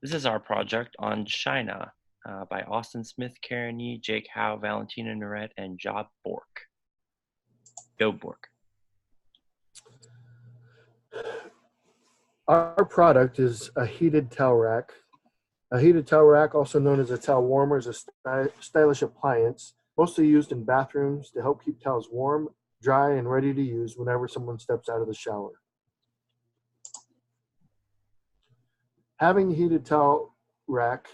This is our project on China by Austin Smith, Karen Yee, Jake Howe, Valentina Norette, and Job Bork. Joe Bork. Our product is a heated towel rack. A heated towel rack, also known as a towel warmer, is a stylish appliance, mostly used in bathrooms to help keep towels warm, dry, and ready to use whenever someone steps out of the shower. Having a heated towel rack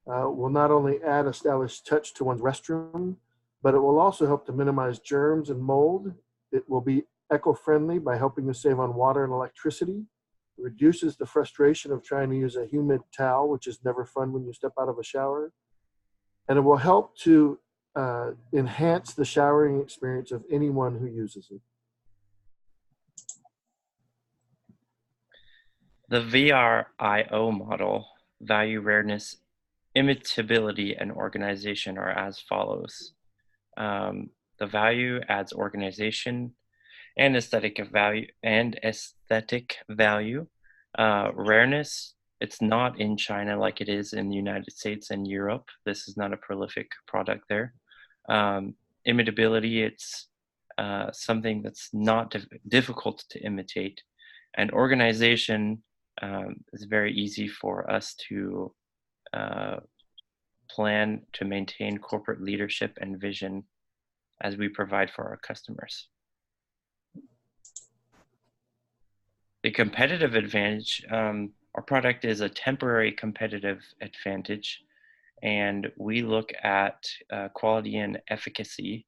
will not only add a stylish touch to one's restroom, but it will also help to minimize germs and mold. It will be eco-friendly by helping to save on water and electricity. It reduces the frustration of trying to use a humid towel, which is never fun when you step out of a shower. And it will help to enhance the showering experience of anyone who uses it. The VRIO model, value, rareness, imitability, and organization are as follows. The value adds organization and aesthetic value. Rareness, it's not in China like it is in the United States and Europe. This is not a prolific product there. Imitability, it's something that's not difficult to imitate. And organization is very easy for us to plan to maintain corporate leadership and vision as we provide for our customers. The competitive advantage, our product is a temporary competitive advantage, and we look at quality and efficacy.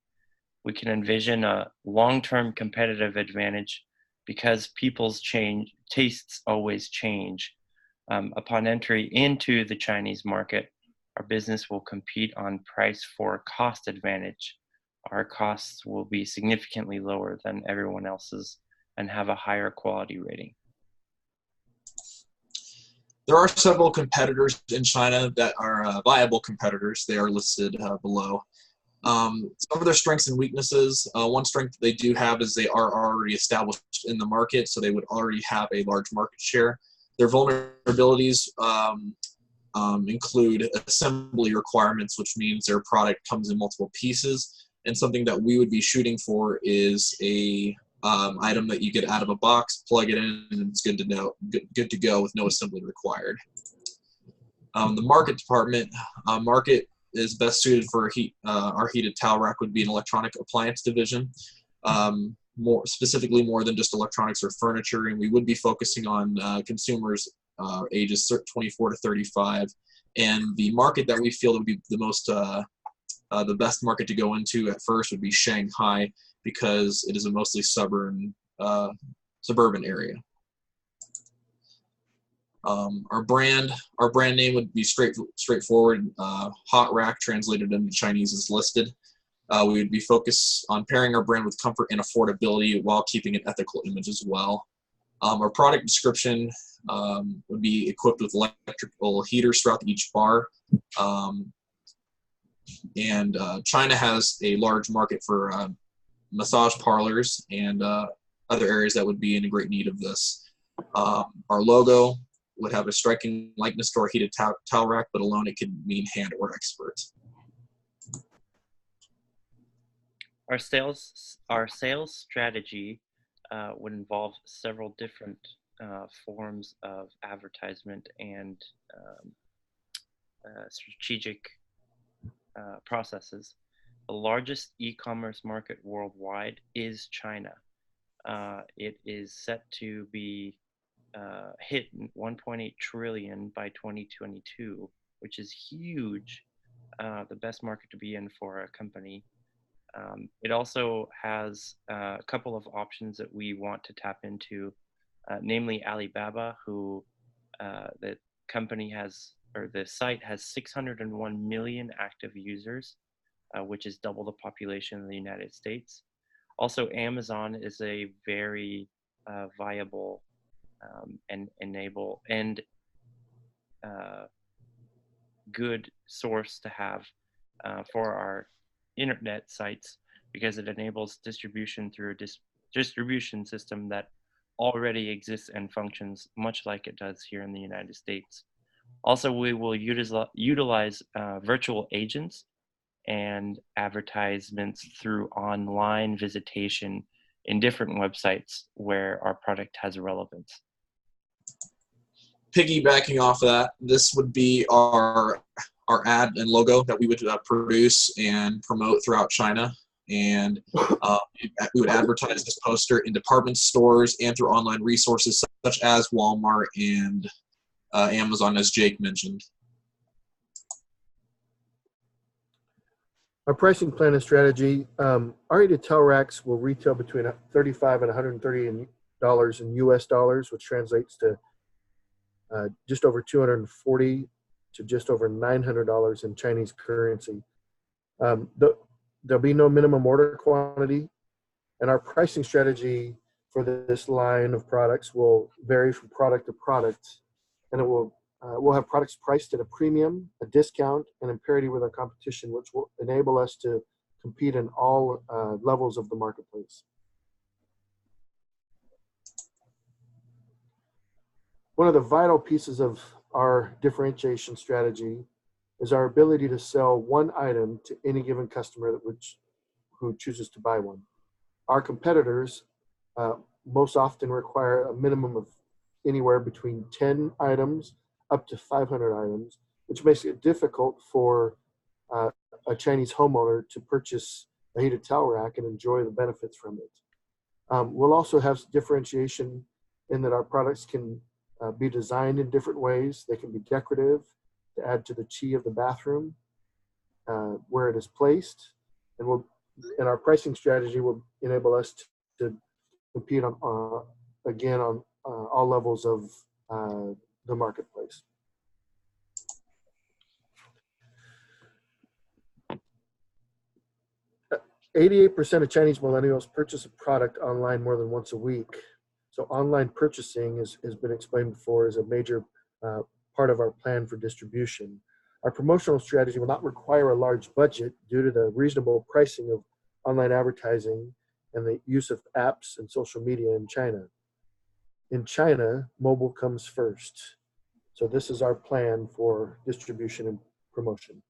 We can envision a long-term competitive advantage because people's tastes always change. Upon entry into the Chinese market, our business will compete on price for cost advantage. Our costs will be significantly lower than everyone else's and have a higher quality rating. There are several competitors in China that are viable competitors. They are listed below. Some of their strengths and weaknesses, one strength they do have is they are already established in the market, so they would already have a large market share. Their vulnerabilities include assembly requirements, which means their product comes in multiple pieces, and something that we would be shooting for is a item that you get out of a box, plug it in, and it's good to go with no assembly required. The market department, market is best suited for our heated towel rack would be an electronic appliance division, more specifically more than just electronics or furniture, and we would be focusing on consumers ages 24 to 35. And the market that we feel would be the most the best market to go into at first would be Shanghai, because it is a mostly suburban area. Our brand name would be straightforward. Hot Rack, translated into Chinese, is listed. We would be focused on pairing our brand with comfort and affordability while keeping an ethical image as well. Our product description would be equipped with electrical heaters throughout each bar. And China has a large market for massage parlors and other areas that would be in a great need of this. Our logo would have a striking likeness to our heated towel rack, but alone it could mean hand or expert. Our sales strategy would involve several different forms of advertisement and strategic processes. The largest e-commerce market worldwide is China. It is set to be hit 1.8 trillion by 2022, which is huge. The best market to be in for a company. It also has a couple of options that we want to tap into, namely Alibaba, who the company has, or the site has 601 million active users, which is double the population of the United States. Also, Amazon is a very viable and good source to have for our internet sites, because it enables distribution through a distribution system that already exists and functions much like it does here in the United States. Also, we will utilize virtual agents and advertisements through online visitation in different websites where our product has relevance. Piggybacking off of that, this would be our ad and logo that we would produce and promote throughout China. And we would advertise this poster in department stores and through online resources such as Walmart and Amazon, as Jake mentioned. Our pricing plan and strategy, our heated towel racks will retail between $35 and $130 in US dollars, which translates to just over $240 to just over $900 in Chinese currency. There'll be no minimum order quantity, and our pricing strategy for this line of products will vary from product to product, and it will we'll have products priced at a premium, a discount, and in parity with our competition, which will enable us to compete in all levels of the marketplace. One of the vital pieces of our differentiation strategy is our ability to sell one item to any given customer who chooses to buy one. Our competitors most often require a minimum of anywhere between 10 items up to 500 items, which makes it difficult for a Chinese homeowner to purchase a heated towel rack and enjoy the benefits from it. We'll also have differentiation in that our products can be designed in different ways. They can be decorative to add to the chi of the bathroom where it is placed, and our pricing strategy will enable us to compete on all levels of the marketplace. Uh, 88% of Chinese millennials purchase a product online more than once a week. So online purchasing has been explained before as a major part of our plan for distribution. Our promotional strategy will not require a large budget due to the reasonable pricing of online advertising and the use of apps and social media in China. In China, mobile comes first. So this is our plan for distribution and promotion.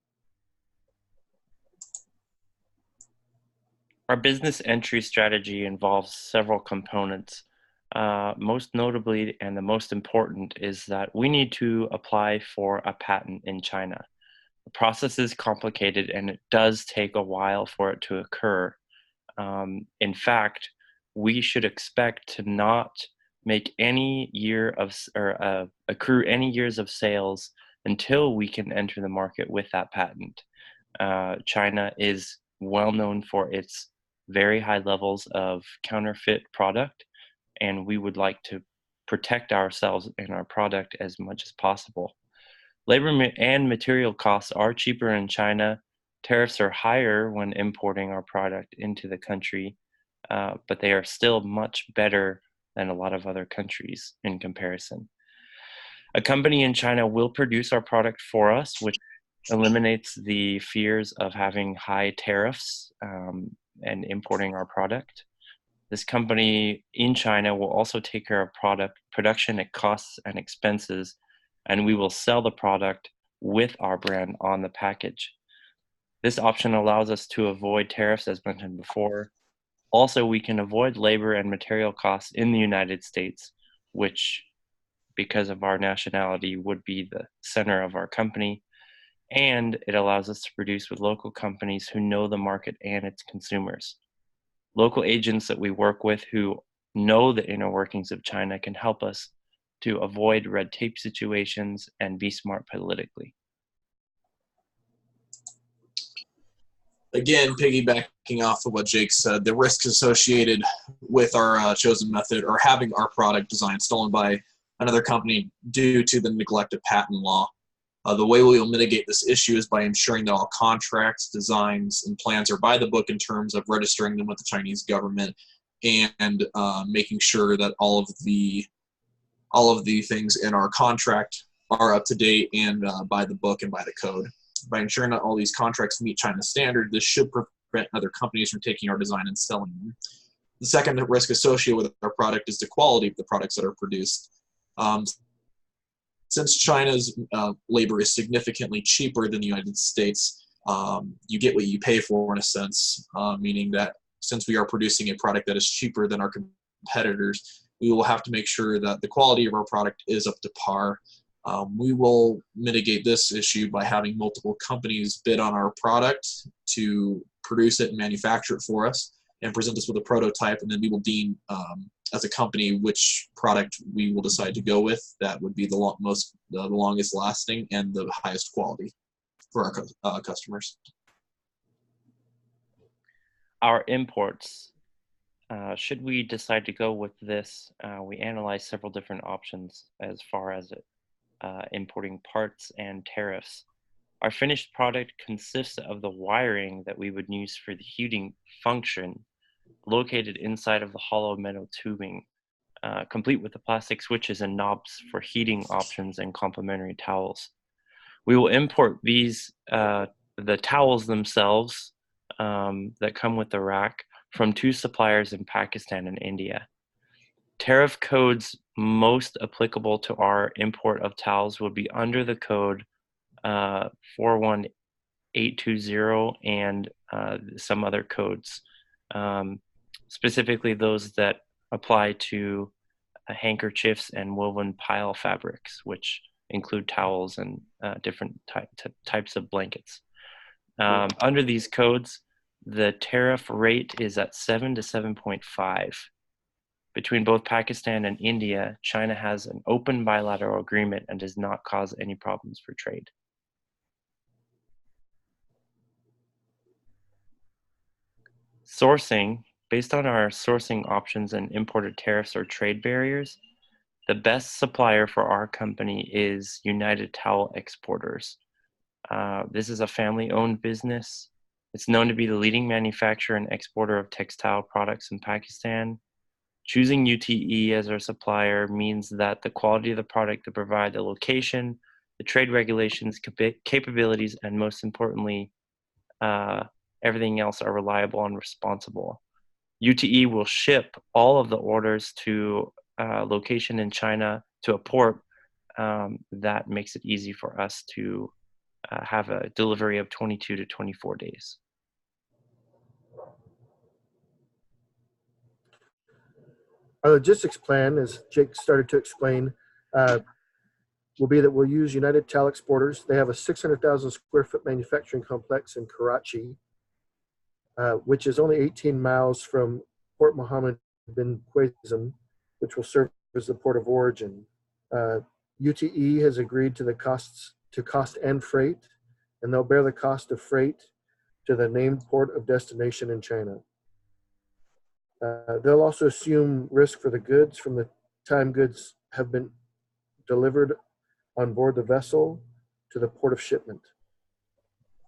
Our business entry strategy involves several components. Most notably, and the most important, is that we need to apply for a patent in China. The process is complicated and it does take a while for it to occur. In fact, we should expect to not make any accrue any years of sales until we can enter the market with that patent. China is well known for its very high levels of counterfeit product, and we would like to protect ourselves and our product as much as possible. Labor and material costs are cheaper in China. Tariffs are higher when importing our product into the country, but they are still much better than a lot of other countries in comparison. A company in China will produce our product for us, which eliminates the fears of having high tariffs and importing our product. This company in China will also take care of production at costs and expenses, and we will sell the product with our brand on the package. This option allows us to avoid tariffs, as mentioned before. Also, we can avoid labor and material costs in the United States, which, because of our nationality, would be the center of our company. And it allows us to produce with local companies who know the market and its consumers. Local agents that we work with who know the inner workings of China can help us to avoid red tape situations and be smart politically. Again, piggybacking off of what Jake said, the risks associated with our chosen method or having our product design stolen by another company due to the neglect of patent law. The way we will mitigate this issue is by ensuring that all contracts, designs, and plans are by the book in terms of registering them with the Chinese government and making sure that all of the things in our contract are up to date and by the book and by the code. By ensuring that all these contracts meet China's standard, this should prevent other companies from taking our design and selling them. The second risk associated with our product is the quality of the products that are produced. since China's labor is significantly cheaper than the United States, you get what you pay for in a sense, meaning that since we are producing a product that is cheaper than our competitors, we will have to make sure that the quality of our product is up to par. We will mitigate this issue by having multiple companies bid on our product to produce it and manufacture it for us and present us with a prototype, and then we will deem as a company which product we will decide to go with that would be the longest lasting and the highest quality for our customers. Our imports, should we decide to go with this, we analyze several different options as far as importing parts and tariffs. Our finished product consists of the wiring that we would use for the heating function located inside of the hollow metal tubing, complete with the plastic switches and knobs for heating options and complementary towels. We will import these, the towels themselves that come with the rack from 2 suppliers in Pakistan and India. Tariff codes most applicable to our import of towels would be under the code 41820 and some other codes, specifically those that apply to handkerchiefs and woven pile fabrics, which include towels and different types of blankets. Under these codes, the tariff rate is at 7 to 7.5. Between both Pakistan and India, China has an open bilateral agreement and does not cause any problems for trade. Sourcing, based on our sourcing options and imported tariffs or trade barriers, the best supplier for our company is United Towel Exporters. This is a family-owned business. It's known to be the leading manufacturer and exporter of textile products in Pakistan. Choosing UTE as our supplier means that the quality of the product, they provide, the location, the trade regulations, capabilities, and most importantly, everything else are reliable and responsible. UTE will ship all of the orders to a location in China, to a port that makes it easy for us to have a delivery of 22 to 24 days. Our logistics plan, as Jake started to explain, will be that we'll use United Towel Exporters. They have a 600,000 square foot manufacturing complex in Karachi, which is only 18 miles from Port Mohammed bin Qasim, which will serve as the port of origin. UTE has agreed to the cost and freight, and they'll bear the cost of freight to the named port of destination in China. They'll also assume risk for the goods from the time goods have been delivered on board the vessel to the port of shipment.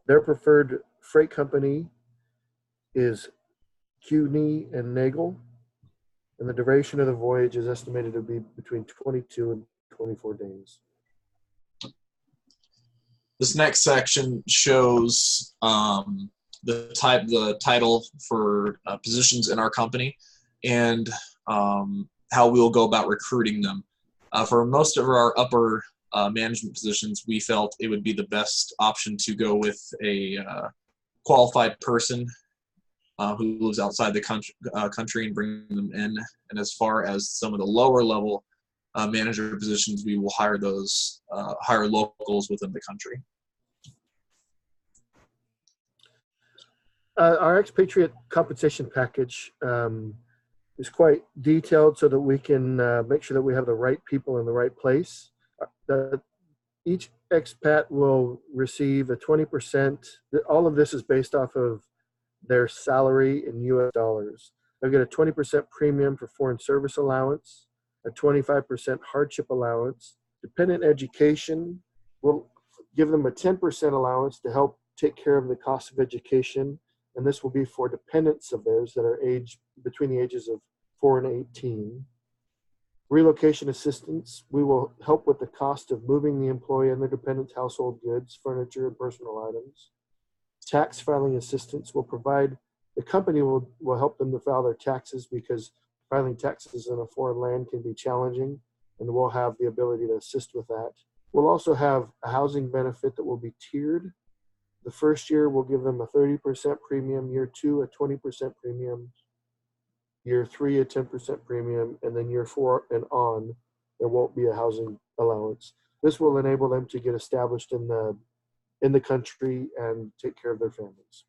Their preferred freight company is Cuny and Nagel, and the duration of the voyage is estimated to be between 22 and 24 days. This next section shows the title for positions in our company and how we will go about recruiting them. For most of our upper management positions, we felt it would be the best option to go with a qualified person who lives outside the country and bring them in. And as far as some of the lower level manager positions, we will hire locals within the country. Our expatriate compensation package is quite detailed so that we can make sure that we have the right people in the right place. Each expat will receive a 20%. All of this is based off of their salary in US dollars. They'll get a 20% premium for foreign service allowance, a 25% hardship allowance. Dependent education will give them a 10% allowance to help take care of the cost of education. And this will be for dependents of theirs that are aged between the ages of 4 and 18. Relocation assistance, we will help with the cost of moving the employee and their dependents' household goods, furniture, and personal items. Tax filing assistance will provide, the company will help them to file their taxes because filing taxes in a foreign land can be challenging, and we'll have the ability to assist with that. We'll also have a housing benefit that will be tiered. The first year, we'll give them a 30% premium, year 2, a 20% premium, year 3, a 10% premium, and then year 4 and on, there won't be a housing allowance. This will enable them to get established in the country and take care of their families.